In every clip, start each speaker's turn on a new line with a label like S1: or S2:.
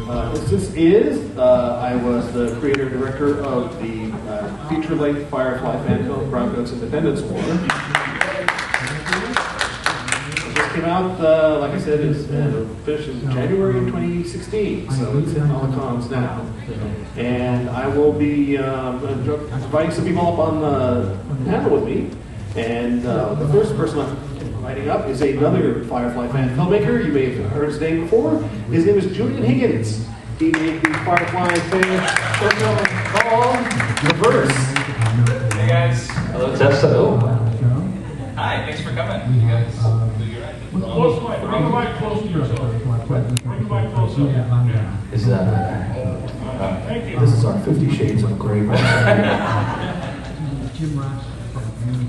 S1: I was the creator and director of the feature-length Firefly fan film, Browncoats Independence War. It just came out, like I said, it's finished in January 2016, so it's hitting all the cons now. And I will be inviting some people up on the panel with me. And the first person I'm inviting up is another Firefly fan filmmaker. You may have heard his name before. His name is Julian Higgins. He made the Firefly film called The Verse.
S2: Hey guys.
S3: Hello, Tess. Hello.
S2: Hi, thanks for coming. You guys do your right.
S4: Bring the mic close to yourself. Bring the mic close up.
S3: Is that?
S4: Thank you.
S1: This is our 50 Shades of Grey.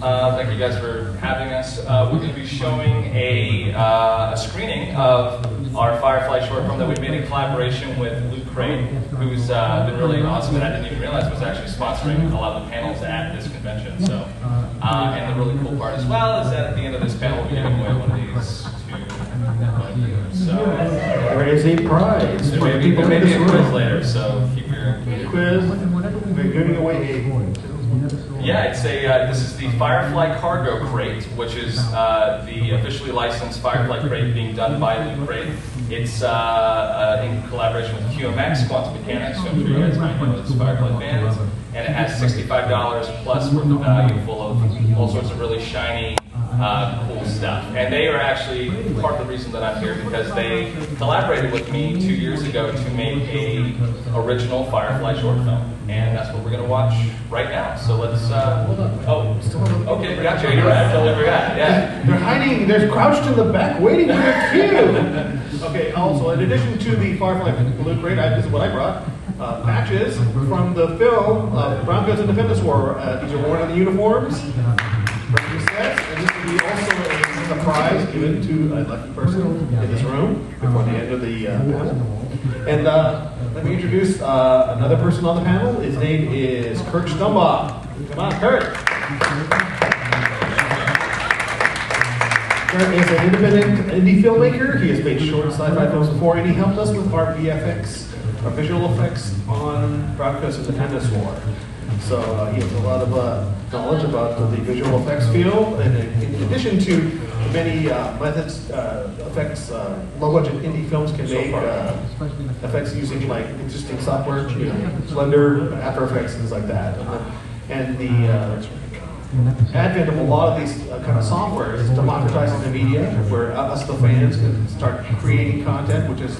S2: Thank you guys for having us. We're going to be showing a screening of our Firefly short film that we made in collaboration with Luke Crane, who's been really awesome, and I didn't even realize was actually sponsoring a lot of the panels at this convention. So, and the really cool part as well is that at the end of this panel, we'll be giving away one of these to so
S1: there is a prize.
S2: there may be a quiz later, so keep your
S1: quiz. We're giving away a.
S2: Yeah, it's this is the Firefly cargo crate, which is the officially licensed Firefly crate being done by Luke Crate. It's in collaboration with QMX, Quantum Mechanics, so I'm sure you guys might know it's Firefly fans. And it has $65 plus worth of value, full of all sorts of really shiny, cool stuff. And they are actually part of the reason that I'm here because they collaborated with me 2 years ago to make a original Firefly short film. And that's what we're going to watch right now. So let's, oh, okay, gotcha, you're right, I totally forgot, yeah.
S1: They're hiding, they're crouched in the back waiting for their cue. Okay, also, in addition to the Firefly Luke Crate, this is what I brought. Patches from the film, Browncoats Independence War. These are worn on the uniforms. And this will be also a prize given to a lucky person in this room before the end of the panel. And let me introduce another person on the panel. His name is Kurt Stumbaugh. Come on, Kurt. Kurt is an independent indie filmmaker. He has made short sci-fi films before, and he helped us with our VFX, our visual effects on Browncoats Independence War. So he has a lot of knowledge about the visual effects field, and in addition to many methods, effects, low-budget indie films can make effects using like existing software, Blender, After Effects, things like that. And the advent of a lot of these kind of software is democratizing the media, where us, the fans, can start creating content, which is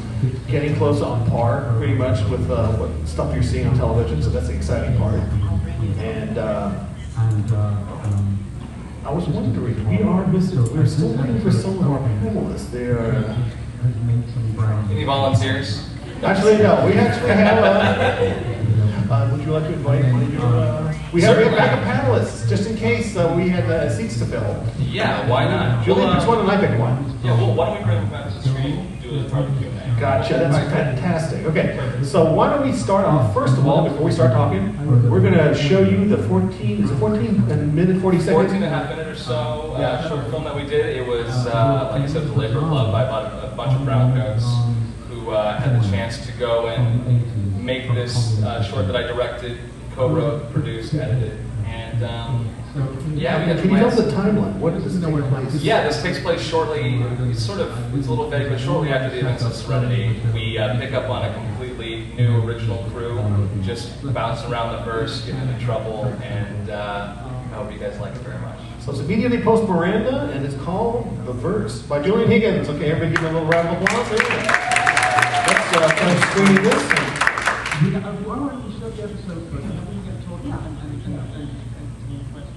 S1: getting close on par, pretty much, with what stuff you're seeing on television. So that's the exciting part. And I was wondering, we're still waiting for some of our panelists. They're
S2: Any volunteers?
S1: actually no. We actually have. Would you like to invite one of your? We have backup panelists just in case we had seats to fill.
S2: Yeah, why not?
S1: Julian picks one and I pick one.
S2: Yeah, well, why don't we bring them back to the screen? Do a barbecue.
S1: Gotcha, that's fantastic. Okay, so why don't we start off, first of all, before we start talking, we're going to show you the 14 minute, 40 seconds?
S2: 14 and a half minute or so short film that we did. It was, like I said, the labor of love by a bunch of Browncoats who had the chance to go and make this short that I directed, co-wrote, produced, edited, and yeah, we had
S1: Can you tell us the timeline? What does this take place?
S2: Yeah, this takes place shortly, it's a little vague, but shortly after the events of Serenity, we pick up on a completely new original crew, just bouncing around the verse, getting into trouble, and I hope you guys like it very much.
S1: So it's immediately post Miranda, and it's called The Verse by Julian Higgins. Okay, everybody give him a little round of applause. Let's kind of screen this.
S5: Why don't you show the episode first, and then we get to talk about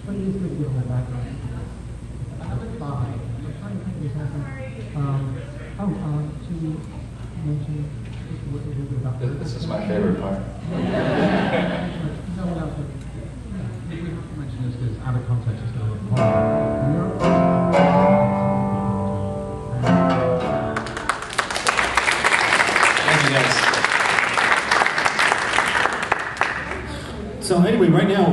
S5: what is good with my background? Number 5. I'm trying to think this happened. To mention what it is about.
S3: This is my favorite part.
S5: No one else would. We have to mention this because out of context it's going to look
S2: Thank you guys.
S1: So anyway, right now,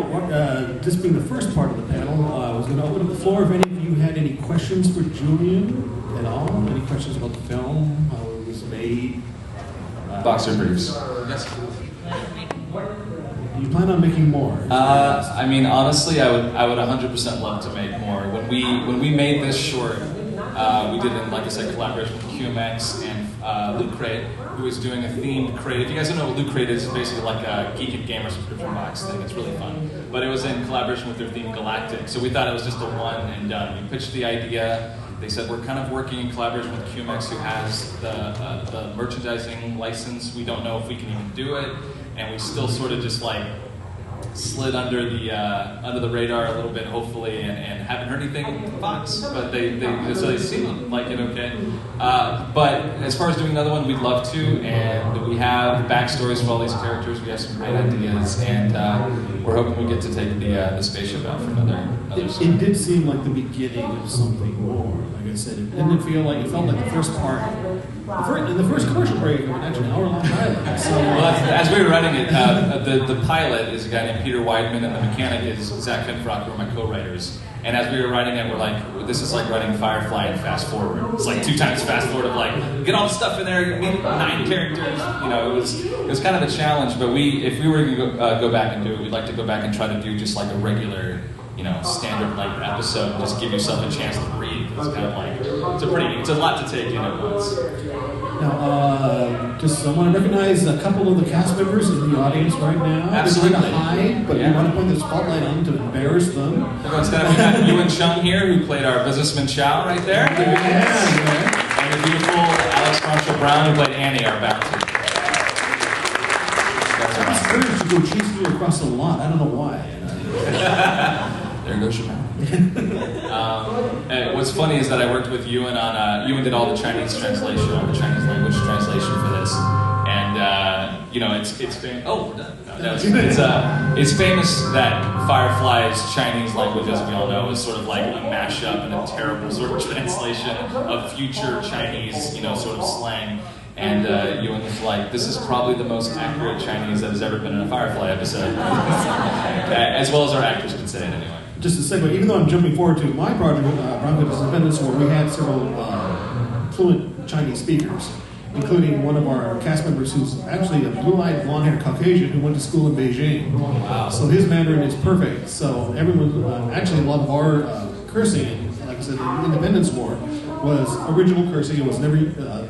S1: this being the first part of the panel, I was going to open up the floor if any of you had any questions for Julian at all. Any questions about the film, how it was made,
S6: boxer briefs.
S2: Yes.
S1: You plan on making more?
S6: I mean, honestly, I would 100% love to make more. When we made this short, we did it in, like I said, collaboration with QMX and Loot Crate, who is doing a themed crate. If you guys don't know what Loot Crate is, it's basically like a Geek and Gamer subscription box thing. It's really fun. But it was in collaboration with their theme Galactic, so we thought it was just a one and done. We pitched the idea. They said, we're kind of working in collaboration with QMX, who has the merchandising license. We don't know if we can even do it. And we still sort of just like slid under the radar a little bit, hopefully, and haven't heard anything from Fox, but they seem like it okay. But as far as doing another one, we'd love to, and we have backstories for all these characters. We have some great ideas, and we're hoping we get to take the spaceship out for another
S1: It did seem like the beginning of something more. Like I said, it didn't feel like, it felt like the first part. In the first commercial break, it was actually an hour-long pilot. So,
S6: well, as we were writing it, the pilot is a guy named Peter Weidman, and the mechanic is Zach Finfrock, who are my co-writers. And as we were writing it, we're like, this is like writing Firefly and fast forward. It's like 2 times fast forward of like, get all the stuff in there, meet 9 characters. You know, it was kind of a challenge, but if we were to go back and do it, we'd like to go back and try to do just like a regular, standard length episode, and just give yourself a chance to read. It's kind of like, it's a lot to take in at once.
S1: Now, just I want to recognize a couple of the cast members in the audience right now.
S6: Absolutely.
S1: They're trying to hide, but we want to point the spotlight on them to embarrass them.
S6: Instead, we got Ewan Chung here, who played our businessman Chow right there.
S1: Yeah.
S6: And the beautiful Alex Marshall Brown, who played Annie, our bounty.
S1: I'm scared to go chasing you across the lot. I don't know why.
S6: There goes your what's funny is that I worked with Ewan on, Ewan did all the Chinese translation, all the Chinese language translation for this. And, it's famous. Oh, no, it's famous that Firefly's Chinese language, as we all know, is sort of like a mashup and a terrible sort of translation of future Chinese, sort of slang. And Ewan was like, this is probably the most accurate Chinese that has ever been in a Firefly episode. As well as our actors can say it anyway.
S1: Just to segue, even though I'm jumping forward to my project, Browncoats Independence, where we had several fluent Chinese speakers, including one of our cast members who's actually a blue-eyed, blonde-haired Caucasian who went to school in Beijing.
S6: Wow.
S1: So his Mandarin is perfect. So everyone, actually a lot of our cursing, like I said, the Independence War, was original cursing. It was never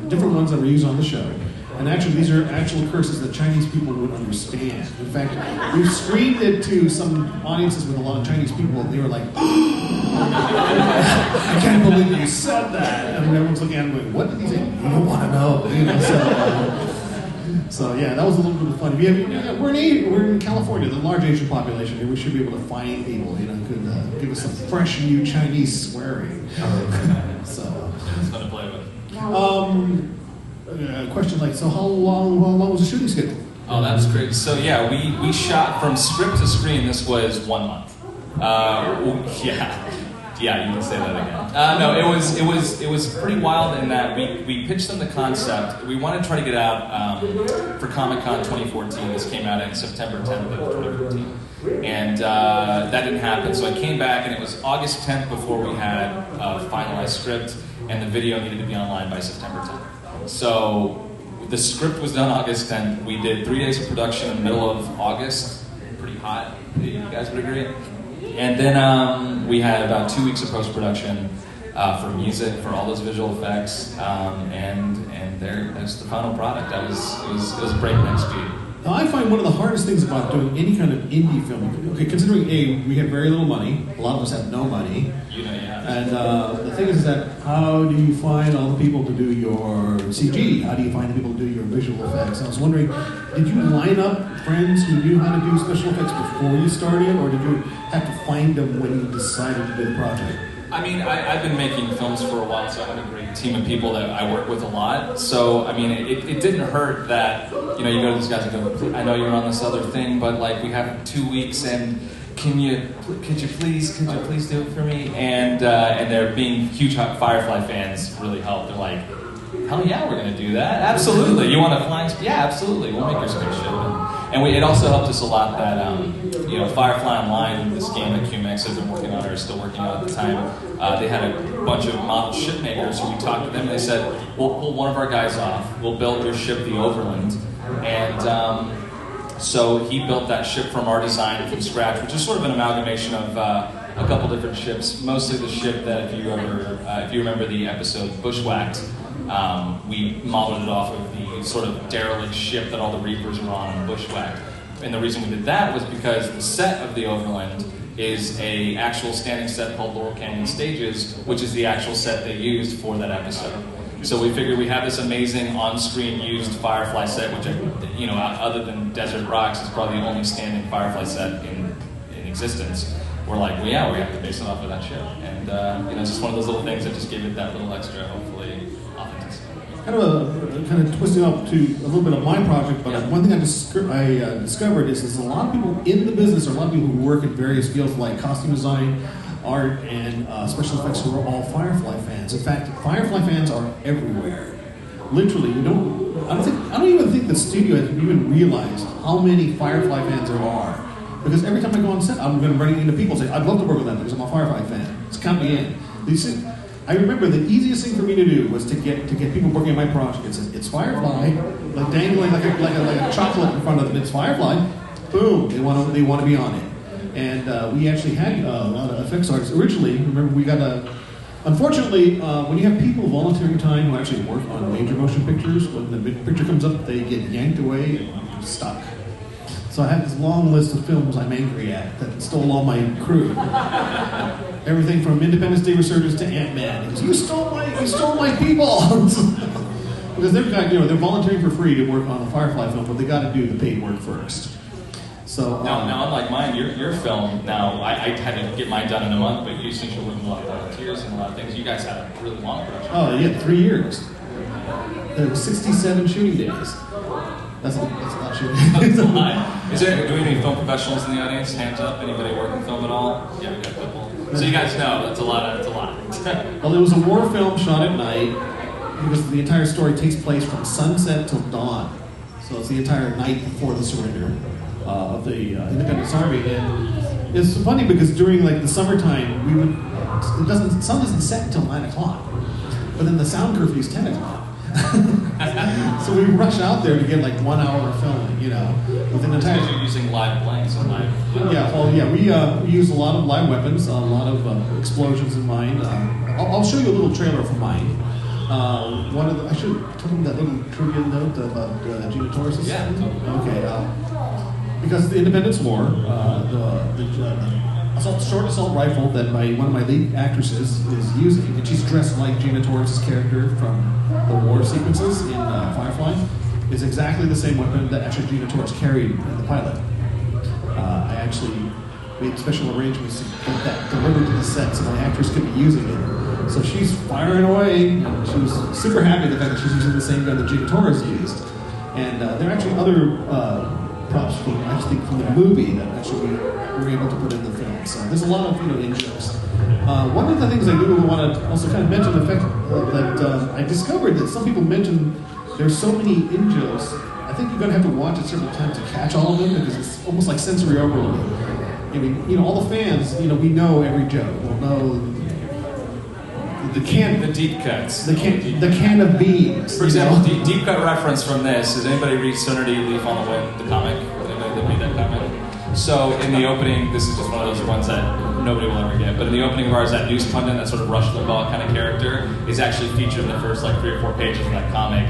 S1: different ones that were used on the show. And actually, these are actual curses that Chinese people would understand. In fact, we've screened it to some audiences with a lot of Chinese people, and they were like, I can't believe you said that. And everyone's looking at me like, what did he say? You don't want to know. So yeah, that was a little bit of fun. We're in California, the large Asian population here. We should be able to find people, could give us some fresh new Chinese swearing. So
S6: it's fun to play with.
S1: Question like, so how long was the shooting schedule?
S6: Oh, that's great. So yeah, we shot from script to screen. This was 1 month. Yeah, you can say that again. No, it was pretty wild in that we pitched them the concept. We wanted to try to get out for Comic-Con 2014. This came out in September 10th of 2014. And that didn't happen, so I came back, and it was August 10th before we had a finalized script, and the video needed to be online by September 10th. So the script was done August 10th. We did 3 days of production in the middle of August. Pretty hot, you guys would agree? And then we had about 2 weeks of post-production for music, for all those visual effects, and there's the final product. It was breakneck speed.
S1: Now, I find one of the hardest things about doing any kind of indie film, okay, considering we have very little money, a lot of us have no money. And the thing is that how do you find all the people to do your CG? How do you find the people to do your visual effects? I was wondering, did you line up friends who knew how to do special effects before you started, or did you have to find them when you decided to do the project?
S6: I mean, I've been making films for a while, so I have a great team of people that I work with a lot. So, I mean, it didn't hurt that, you go to these guys and go, I know you're on this other thing, but like we have 2 weeks and could you please do it for me? And they're being huge Firefly fans really helped. They're like, hell yeah, we're going to do that. Absolutely. You want a flying? Yeah, absolutely. We'll make your spaceship. And it also helped us a lot that Firefly Online, this game that QMX has been working on or is still working on at the time, they had a bunch of model ship makers who we talked to them and they said, we'll pull one of our guys off, we'll build your ship, the Overland. And so he built that ship from our design from scratch, which is sort of an amalgamation of a couple different ships. Mostly the ship that, if you remember the episode Bushwhacked, we modeled it off of the sort of derelict ship that all the Reapers were on Bushwhacked. And the reason we did that was because the set of the Overland is a actual standing set called Laurel Canyon Stages, which is the actual set they used for that episode. So we figured we have this amazing on-screen used Firefly set, which, other than Desert Rocks, is probably the only standing Firefly set in existence. We're like, well, yeah, we have to base it off of that ship. And, it's just one of those little things that just gave it that little extra, hopefully, authenticity.
S7: Kind of twisting up to a little bit of my project, but one thing I discovered is there's a lot of people in the business, or a lot of people who work in various fields like costume design, art, and special effects who are all Firefly fans. In fact, Firefly fans are everywhere. Literally, I don't even think the studio has even realized how many Firefly fans there are. Because every time I go on set, I'm going to run into people and say, I'd love to work with them because I'm a Firefly fan. Just count me in. I remember the easiest thing for me to do was to get people working on my project. It's Firefly, like dangling like a chocolate in front of them. It's Firefly. Boom, they want to be on it. And we actually had a lot of effects artists. Originally, remember we got unfortunately, when you have people volunteering time who actually work on major motion pictures, when the picture comes up, they get yanked away and stuck. So I have this long list of films I'm angry at that stole all my crew. Everything from Independence Day Resurgence to Ant-Man. You stole my people! Because they're volunteering for free to work on a Firefly film, but they got to do the paid work first. So
S6: now, unlike mine, your film. Now, I had to get mine done in a month, but you seem to work with a lot of volunteers and a lot of things. You guys had a really long production.
S7: Oh yeah, 3 years. There were 67 shooting days. That's not shooting.
S6: That's a lot. Do we have any film professionals in the audience? Hands up. Anybody working film at all? Yeah, we got a couple. So you guys know that's a lot.
S7: Well, it was a war film shot at night because the entire story takes place from sunset till dawn. So it's the entire night before the surrender of the Independence Army. And it's funny because during the summertime, sun doesn't set until 9 o'clock. But then the sound curfew is 10 o'clock. So we rush out there to get 1 hour of filming, within the time.
S6: Because you're using live blanks and live.
S7: We use a lot of live weapons, a lot of explosions in mine. I'll show you a little trailer from mine. I should tell them that little trivia note about Gina Torres.
S6: Yeah.
S7: Okay. Because the Independence War, the short assault rifle that one of my lead actresses is using, and she's dressed like Gina Torres' character from the war sequences in Firefly, is exactly the same weapon that actually Gina Torres carried in the pilot. I actually made special arrangements to get that delivered to the set so my actress could be using it. So she's firing away, and she was super happy the fact that she's using the same gun that Gina Torres used. And there are actually other props from the movie that actually we were able to put in the film. So there's a lot of in-jokes. One of the things I do want to also kind of mention the fact that I discovered that some people mention there's so many in-jokes. I think you're going to have to watch it several times to catch all of them because it's almost like sensory overload. I mean, all the fans, we know every joke. We'll know the
S6: deep cuts.
S7: The can of beans.
S6: For example, deep cut reference from this. Does anybody read Serenity Leaf on the Wind, the comic? Anybody read that comic? So in the opening, this is just one of those ones that nobody will ever get, but in the opening of ours, that news pundit, that sort of Rush Limbaugh kind of character, is actually featured in the first 3 or 4 pages of that comic,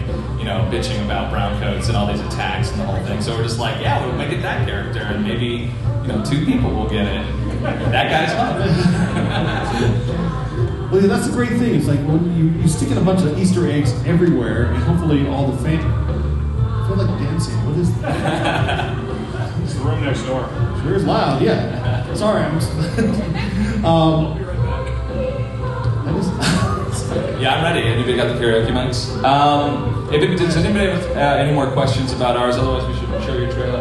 S6: bitching about browncoats and all these attacks and the whole thing. So we're just like, yeah, we'll make it that character, and maybe 2 people will get it. That guy's fun.
S7: Well, that's the great thing. It's like when you stick in a bunch of Easter eggs everywhere, and hopefully all the fans. I feel like dancing. What is that?
S4: It's the room next door.
S7: Sure is loud, yeah. Sorry, I'm just...
S6: Yeah, I'm ready. Anybody got the karaoke mics? Does anybody have any more questions about ours? Otherwise, we should show your trailer.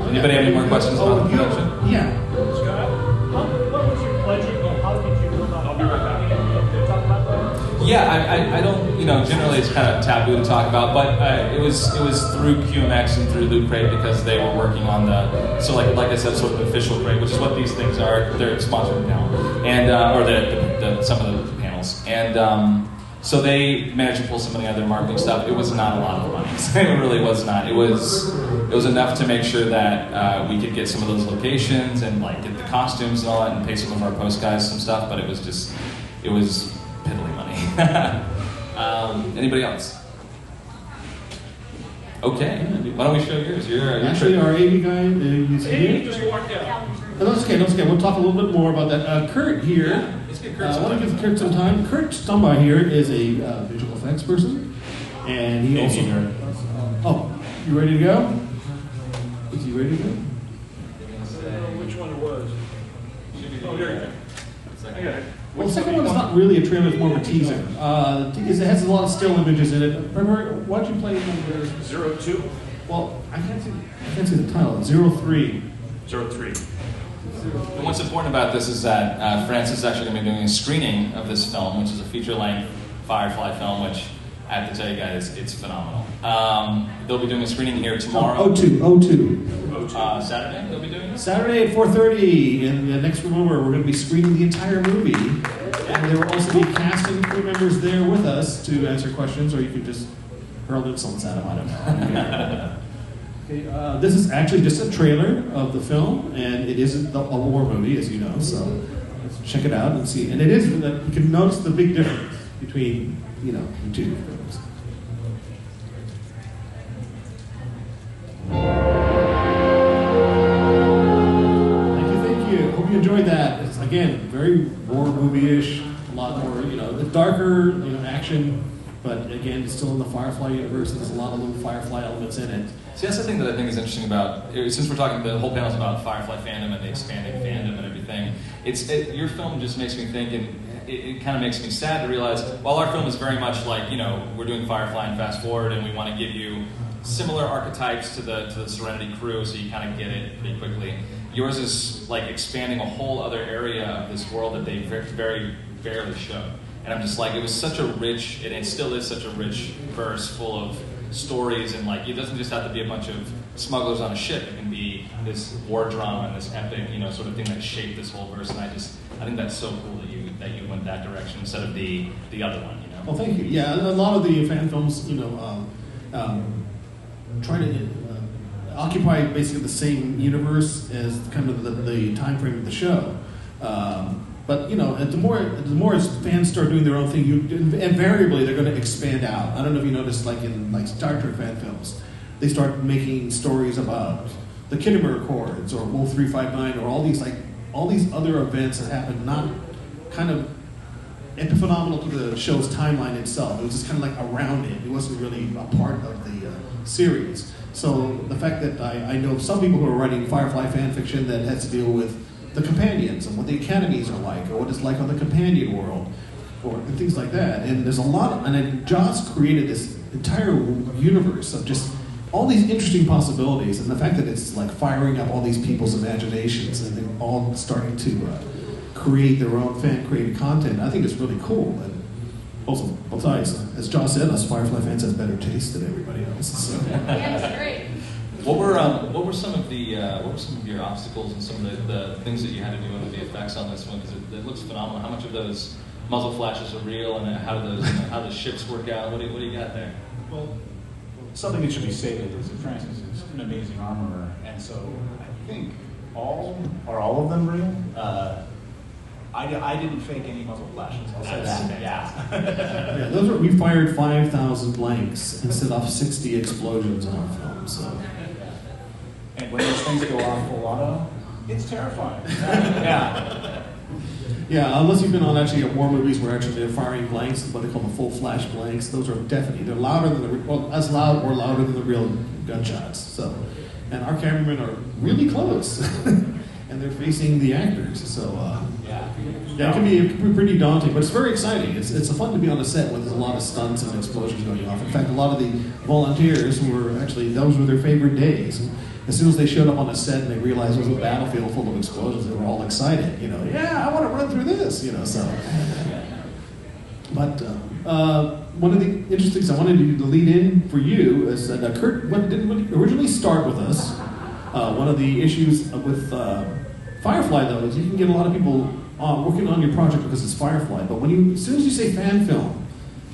S6: Anybody have any more questions about the production?
S7: Yeah.
S8: Scott, what was your pleasure and how did you go about? I'll be right back. Talk about that.
S6: Yeah, I don't, generally it's kind of taboo to talk about, but it was through QMX and through Loot Crate because they were working on so like I said, sort of official crate, which is what these things are. They're sponsored the panel, and or some of the panels, and so they managed to pull some of the other marketing stuff. It was not a lot of money. It really was not. It was enough to make sure that we could get some of those locations and like get the costumes and all that, and pay some of our post guys some stuff. But it was piddly money. Anybody else? Okay, why don't we show yours?
S7: Actually, our AV guy is
S4: Hey,
S7: here.
S4: just walked out.
S7: No, that's okay. We'll talk a little bit more about that. Kurt here.
S6: Yeah, let's get Kurt
S7: I
S6: some
S7: want to
S6: time.
S7: give Kurt some time. Kurt Stumbaugh here is a visual effects person, and he also. Oh, you ready to go? Is he ready to go?
S4: Which one it was? Oh, here you go. I got it.
S7: Well, the second one's not really a trailer; it's more of a teaser. It has a lot of still images in it. Remember, why'd you play number
S4: 02?
S7: Well, I can't see the title. 03.
S4: 03.
S6: And what's important about this is that Francis is actually going to be doing a screening of this film, which is a feature-length Firefly film, which I have to tell you guys, it's phenomenal. They'll be doing a screening here tomorrow.
S7: 02.
S6: Saturday they'll be doing this?
S7: Saturday at 4:30 in the next room over. We're going to be screening the entire movie, and there will also be casting crew members there with us to answer questions, or you could just hurl insults at them. I don't know. Okay, this is actually just a trailer of the film, and it isn't a war movie, as you know. So let's check it out and see. And it is. You can notice the big difference between the two films. Thank you. Hope you enjoyed that. It's again very war movie-ish, a lot more darker, action. But again, it's still in the Firefly universe, and there's a lot of little Firefly elements in it.
S6: See, that's the thing that I think is interesting about, since we're talking, the whole panel's about Firefly fandom and the expanding fandom and everything, your film just makes me think, and it kind of makes me sad to realize, while our film is very much like, we're doing Firefly and fast forward, and we want to give you similar archetypes to the Serenity crew, so you kind of get it pretty quickly. Yours is like expanding a whole other area of this world that they very barely show. And I'm just like, it was such a rich, and it still is such a rich verse full of stories, and like, it doesn't just have to be a bunch of smugglers on a ship. It can be this war drama and this epic, sort of thing that shaped this whole verse. And I think that's so cool that you went that direction instead of the other one.
S7: Well, thank you. Yeah, a lot of the fan films, try to occupy basically the same universe as kind of the time frame of the show. But the more fans start doing their own thing, invariably they're going to expand out. I don't know if you noticed, like in Star Trek fan films, they start making stories about the Kittimer Accords or Wolf 359 or all these other events that happened, not kind of epiphenomenal to the show's timeline itself. It was just kind of like around it. It wasn't really a part of the series. So the fact that I know some people who are writing Firefly fan fiction that has to deal with the companions and what the academies are like, or what it's like on the companion world, or things like that. And there's a lot, and Joss created this entire universe of just all these interesting possibilities, and the fact that it's like firing up all these people's imaginations, and they're all starting to create their own fan-created content. I think it's really cool. And also, besides, as Joss said, us Firefly fans have better taste than everybody else. So.
S8: Yeah, that's great.
S6: What were some of your obstacles and some of the things that you had to do with the effects on this one? Because it looks phenomenal. How much of those muzzle flashes are real, and how do the ships work out? What do you got there?
S9: Well, something that should be stated is that Francis is an amazing armorer, and so I think all of them real. I didn't fake any muzzle flashes. I'll say that.
S7: Yeah, we fired 5,000 blanks and set off 60 explosions on our film. So.
S9: And when those things go off full auto, it's terrifying. Yeah.
S7: Yeah, unless you've been on actually war movies where actually they're firing blanks, what they call the full flash blanks. Those are definitely they're louder than as loud or louder than the real gunshots. So, and our cameramen are really close, and they're facing the actors. So. Yeah, it can be pretty daunting, but it's very exciting. It's fun to be on a set where there's a lot of stunts and explosions going off. In fact, a lot of the volunteers those were their favorite days. And as soon as they showed up on a set and they realized it was a battlefield full of explosions, they were all excited. Yeah, I want to run through this. So. But one of the interesting things I wanted to lead in for you is that Kurt didn't originally start with us. One of the issues with Firefly, though, is you can get a lot of people working on your project because it's Firefly. But as soon as you say fan film,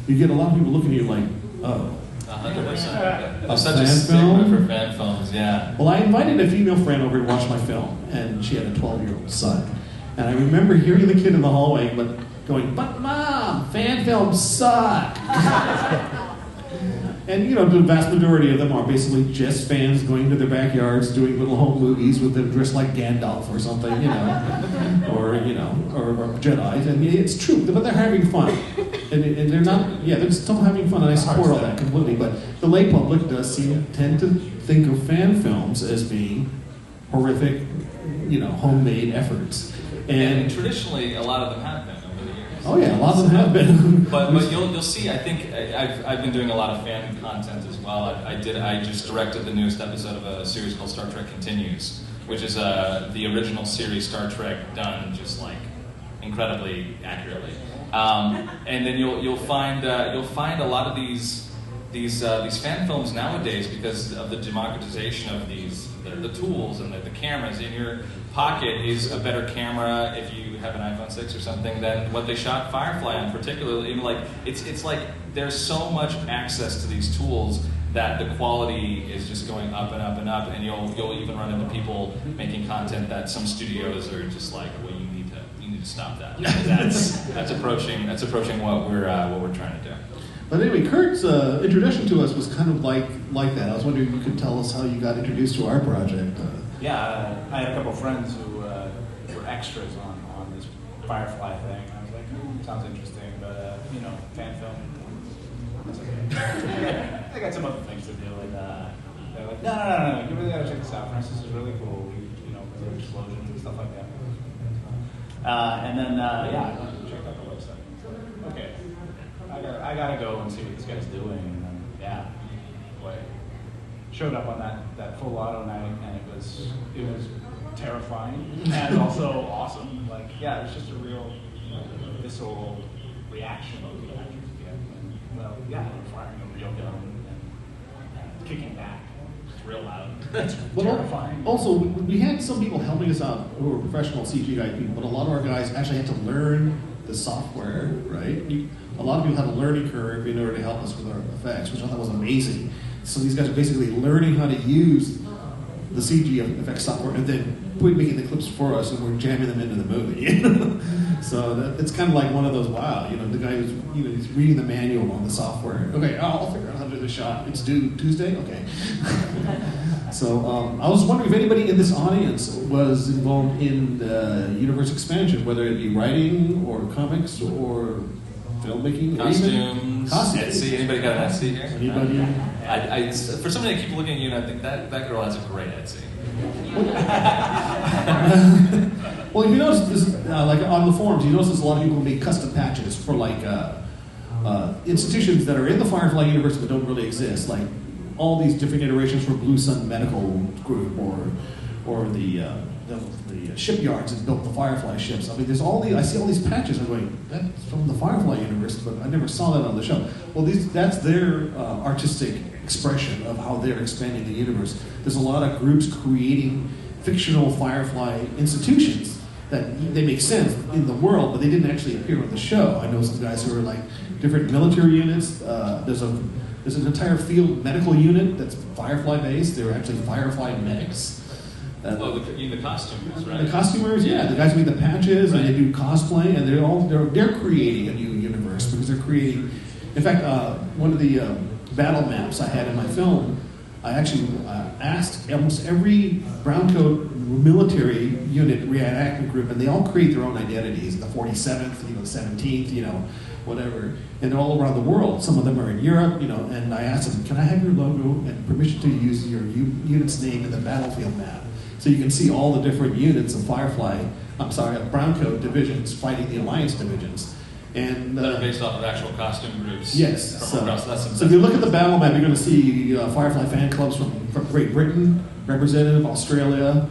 S7: you get a lot of people looking at you like, oh.
S6: 100%. There's such
S7: fan
S6: a stigma
S7: film?
S6: for fan films, yeah.
S7: Well, I invited a female friend over to watch my film, and she had a 12-year-old son. And I remember hearing the kid in the hallway going, but Mom, fan films suck. And, the vast majority of them are basically just fans going to their backyards, doing little home movies with them dressed like Gandalf or something, or Jedi. And it's true, but they're having fun. And they're not, they're still having fun, and I support all that completely. But the lay public does tend to think of fan films as being horrific, homemade efforts.
S6: And traditionally, a lot of them have been over the years.
S7: Oh yeah, a lot of them have been.
S6: but you'll see. I think I've been doing a lot of fan content as well. I just directed the newest episode of a series called Star Trek Continues, which is the original series Star Trek done just like incredibly accurately. And then you'll find a lot of these fan films nowadays, because of the democratization of the tools and the cameras in your pocket is a better camera if you have an iPhone 6 or something than what they shot Firefly on, particularly. It's like there's so much access to these tools that the quality is just going up and up and up, and you'll even run into people making content that some studios are just like, well, you need to stop that. That's approaching what we're trying to do.
S7: But anyway, Kurt's introduction to us was kind of like that. I was wondering if you could tell us how you got introduced to our project.
S9: I had a couple friends who were extras on this Firefly thing. I was like, sounds interesting, but fan film. That's okay. I got some other things to do, and they're like, no, you really gotta check this out. Francis is really cool. There are explosions and stuff like that. And then I checked out the website. Okay, I gotta go and see what this guy's doing. And then showed up on that full auto night, and it was terrifying and also awesome. It was just a real visceral reaction of the actors get. And they're firing a real gun and kicking back. It's real loud. It's terrifying.
S7: Also, we had some people helping us out who were professional CGI people, but a lot of our guys actually had to learn the software, right? A lot of people had a learning curve in order to help us with our effects, which I thought was amazing. So these guys are basically learning how to use the CG effects software and then making the clips for us, and we're jamming them into the movie. So it's kind of like one of those, the guy who's he's reading the manual on the software. Okay, I'll figure out how to do the shot. It's due Tuesday? Okay. So I was wondering if anybody in this audience was involved in universe expansion, whether it be writing or comics or filmmaking,
S6: costumes, Etsy. Anybody got an Etsy here?
S7: Anybody?
S6: I for somebody to keep looking at you, and I think that girl has a great Etsy.
S7: Well, if you notice this, like on the forums, you notice there's a lot of people who make custom patches for institutions that are in the Firefly universe but don't really exist, like all these different iterations for Blue Sun Medical Group or the shipyards that built the Firefly ships. I mean, I see all these patches. I'm going, that's from the Firefly universe, but I never saw that on the show. Well, that's their artistic expression of how they're expanding the universe. There's a lot of groups creating fictional Firefly institutions that they make sense in the world, but they didn't actually appear on the show. I know some guys who are like different military units. There's an entire field medical unit that's Firefly based. They're actually Firefly medics.
S6: The costumers, right?
S7: The costumers, yeah. The guys who make the patches, and they do cosplay, and they're creating a new universe because they're creating. In fact, one of the battle maps I had in my film, I actually asked almost every Browncoat military unit reenactment group, and they all create their own identities. The 47th, the 17th, whatever, and they're all around the world. Some of them are in Europe, and I asked them, can I have your logo and permission to use your unit's name in the battlefield map? So you can see all the different units of Browncoat divisions fighting the Alliance divisions. And
S6: that are based off of actual costume groups.
S7: Yes.
S6: From across.
S7: So if you look at the battle map, you're going to see Firefly fan clubs from Great Britain, representative, Australia,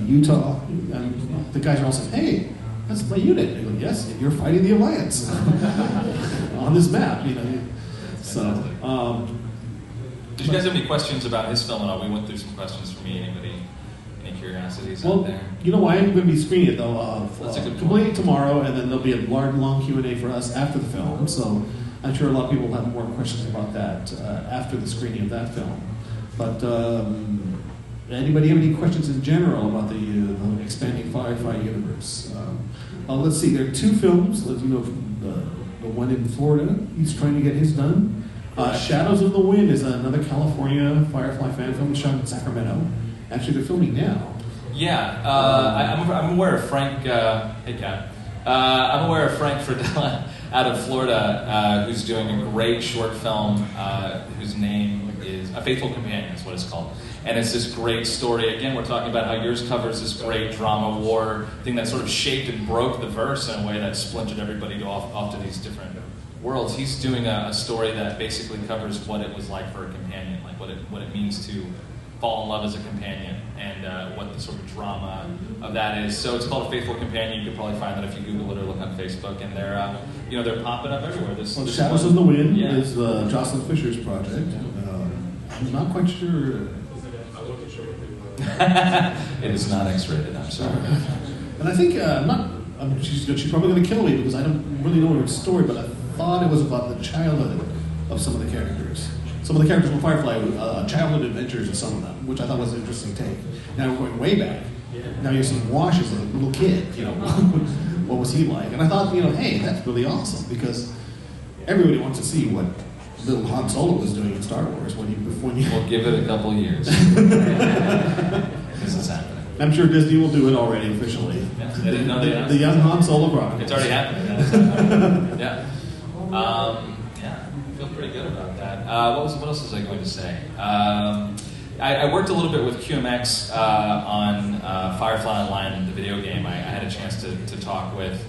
S7: Utah, and the guys are all saying, hey, that's my unit. They go, yes, and you're fighting the Alliance. on this map. So.
S6: Did you guys have any questions about his film at all? We went through some questions for me. Anybody? Any curiosities out there?
S7: I am going to be screening it though.
S6: That's a good
S7: completely tomorrow, and then there'll be a large, long Q&A for us after the film. So I'm sure a lot of people will have more questions about that after the screening of that film. But anybody have any questions in general about the expanding Firefly universe? Let's see. There are 2 films. The one in Florida, he's trying to get his done. Shadows of the Wind is another California Firefly fan film shot in Sacramento. Actually, they're filming now.
S6: Yeah, I'm aware of Frank. Hey, Kat. I'm aware of Frank Fredella out of Florida, who's doing a great short film whose name is A Faithful Companion, is what it's called. And it's this great story. Again, we're talking about how yours covers this great drama war thing that sort of shaped and broke the verse in a way that splintered everybody off to these different worlds. He's doing a story that basically covers what it was like for a companion, like what it means to fall in love as a companion, and what the sort of drama of that is. So it's called A Faithful Companion. You could probably find that if you Google it or look on Facebook, and they're popping up everywhere.
S7: Shadows of the Wind is Jocelyn Fisher's project. I'm not quite sure.
S6: It is not X-rated. I'm sorry.
S7: And I think she's probably going to kill me because I don't really know her story, but I thought it was about the childhood of some of the characters. Some of the characters from Firefly, childhood adventures of some of them, which I thought was an interesting take. Now we're going way back. Now you're seeing Wash as a little kid. What was he like? And I thought, hey, that's really awesome because everybody wants to see what little Han Solo was doing in Star Wars when you.
S6: We'll give it a couple years. This is happening.
S7: I'm sure Disney will do it already officially.
S6: Yes, they didn't know they
S7: the young Han Solo Browncoats.
S6: It's already happening. Yeah. I feel pretty good about that. What else was I going to say? I worked a little bit with QMX on Firefly Online, the video game. I had a chance to talk with.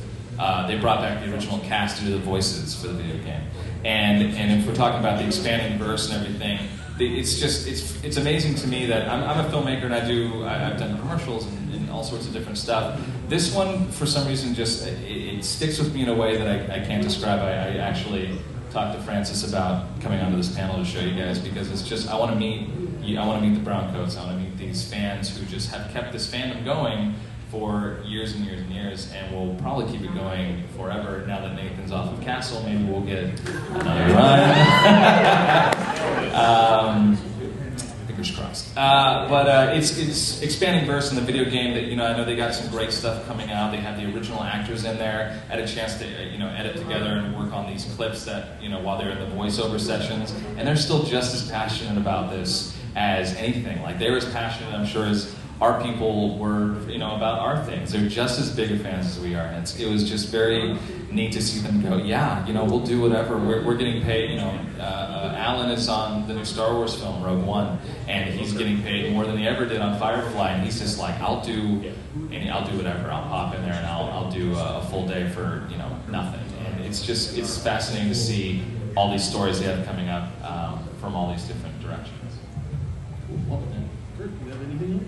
S6: They brought back the original cast to do the voices for the video game, and if we're talking about the expanding verse and everything, it's amazing to me that I'm a filmmaker and I've done commercials and all sorts of different stuff. This one, for some reason, just it sticks with me in a way that I can't describe. I actually talked to Francis about coming onto this panel to show you guys because it's just I want to meet the Browncoats. I want to meet these fans who just have kept this fandom going for years and years and years, and we'll probably keep it going forever. Now that Nathan's off of Castle, maybe we'll get another run. Fingers crossed. But it's expanding verse in the video game that I know they got some great stuff coming out. They have the original actors in there. I had a chance to edit together and work on these clips that while they're in the voiceover sessions, and they're still just as passionate about this as anything. Like they're as passionate, I'm sure, as our people were, about our things. They're just as big of fans as we are. And it was just very neat to see them go, we'll do whatever. We're getting paid. Alan is on the new Star Wars film, Rogue One, and he's getting paid more than he ever did on Firefly. And he's just like, I'll do whatever. I'll pop in there and I'll do a full day for nothing. And it's fascinating to see all these stories they have coming up from all these different directions.
S7: Kurt, do you have anything else?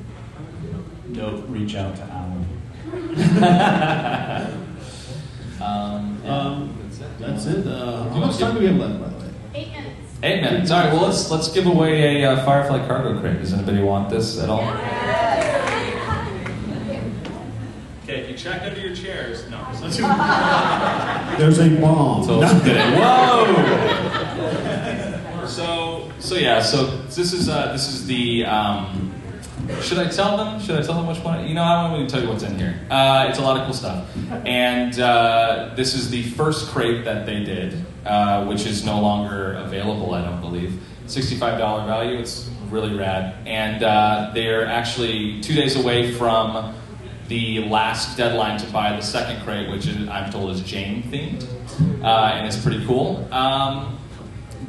S9: No, reach out to Alan.
S7: That's it. How much time do we have left, by the way?
S8: 8 minutes.
S6: 8 minutes. All right. Well, let's give away a Firefly cargo crate. Does anybody want this at all?
S4: Okay, if you check under your chairs, no.
S7: There's a bomb.
S6: So whoa. So this is the. Should I tell them? Which one? I don't want to tell you what's in here. It's a lot of cool stuff. And this is the first crate that they did, which is no longer available, I don't believe. $65 value. It's really rad. And they're actually 2 days away from the last deadline to buy the second crate, which I'm told is Jane themed. And it's pretty cool.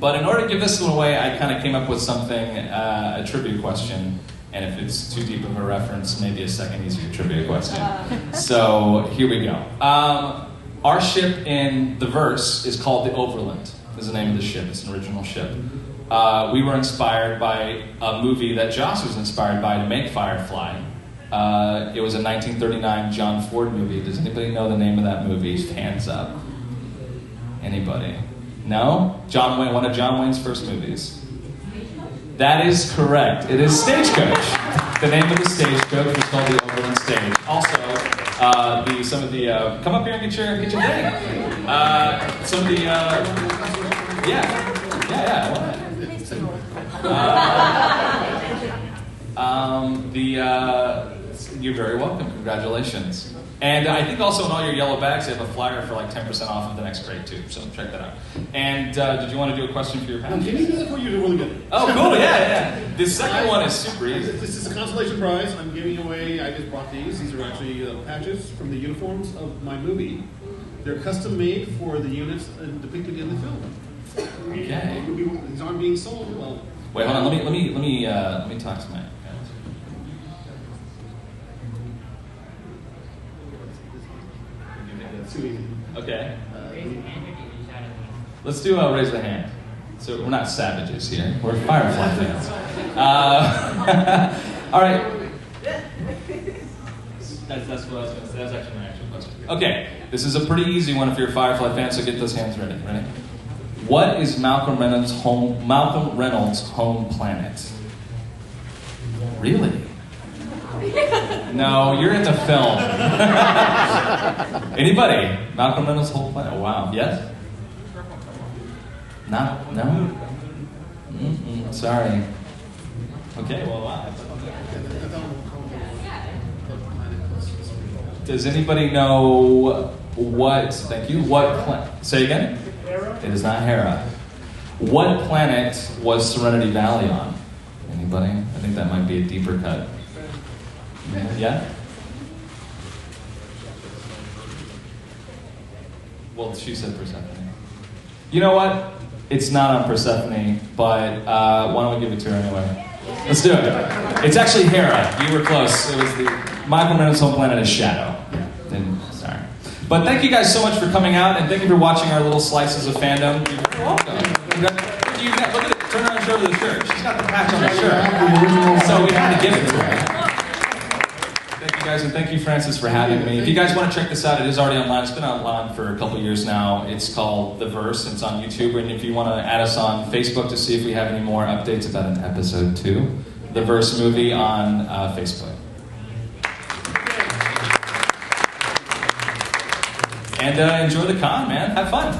S6: But in order to give this one away, I kind of came up with something, a trivia question. And if it's too deep of a reference, maybe a second easier trivia question. So here we go. Our ship in the verse is called the Overland, is the name of the ship. It's an original ship. We were inspired by a movie that Joss was inspired by to make Firefly. It was a 1939 John Ford movie. Does anybody know the name of that movie? Hands up. Anybody? No? John Wayne, one of John Wayne's first movies. That is correct. It is Stagecoach. The name of the stagecoach was called the Overland Stage. Also, some of the come up here and get your thing. Some of the you're very welcome. Congratulations. And I think also in all your yellow bags, they have a flyer for like 10% off of the next crate too. So check that out. And did you want to do a question for your panel?
S7: Can you do that for you? Really good.
S6: Oh, cool. Yeah. The second one is super easy.
S7: This is a consolation prize. I'm giving away. I just brought these. These are actually patches from the uniforms of my movie. They're custom made for the units depicted in the film.
S6: Okay.
S7: These aren't being sold. Well,
S6: wait, hold on. Let me talk to my. Okay. Let's do raise the hand. So we're not savages here. We're Firefly fans. All right. That's what I was going to say. That's actually my actual question. Okay. This is a pretty easy one if you're a Firefly fan. So get those hands ready. Ready? What is Malcolm Reynolds' home planet? Really? No, you're into film. Anybody? Malcolm Reynolds' home planet? Oh, wow. Yes? Not? No? Sorry. Okay, well, wow. Does anybody know what, thank you, what planet, say again? Hera? It is not Hera. What planet was Serenity Valley on? Anybody? I think that might be a deeper cut. Yeah? Well, she said Persephone. You know what? It's not on Persephone, but why don't we give it to her anyway? Let's do it. It's actually Hera. You were close. It was the Michael Reynolds' home planet is Shadow. Sorry. But thank you guys so much for coming out, and thank you for watching our little slices of fandom. You're welcome. Look at it. Turn around and show her the shirt. She's got the patch on her shirt. So we had to give it to her. Thank you guys, and thank you, Francis, for having me. If you guys want to check this out, it is already online. It's been online for a couple years now. It's called The Verse. It's on YouTube. And if you want to add us on Facebook to see if we have any more updates about an episode 2, The Verse movie on Facebook. And enjoy the con, man. Have fun.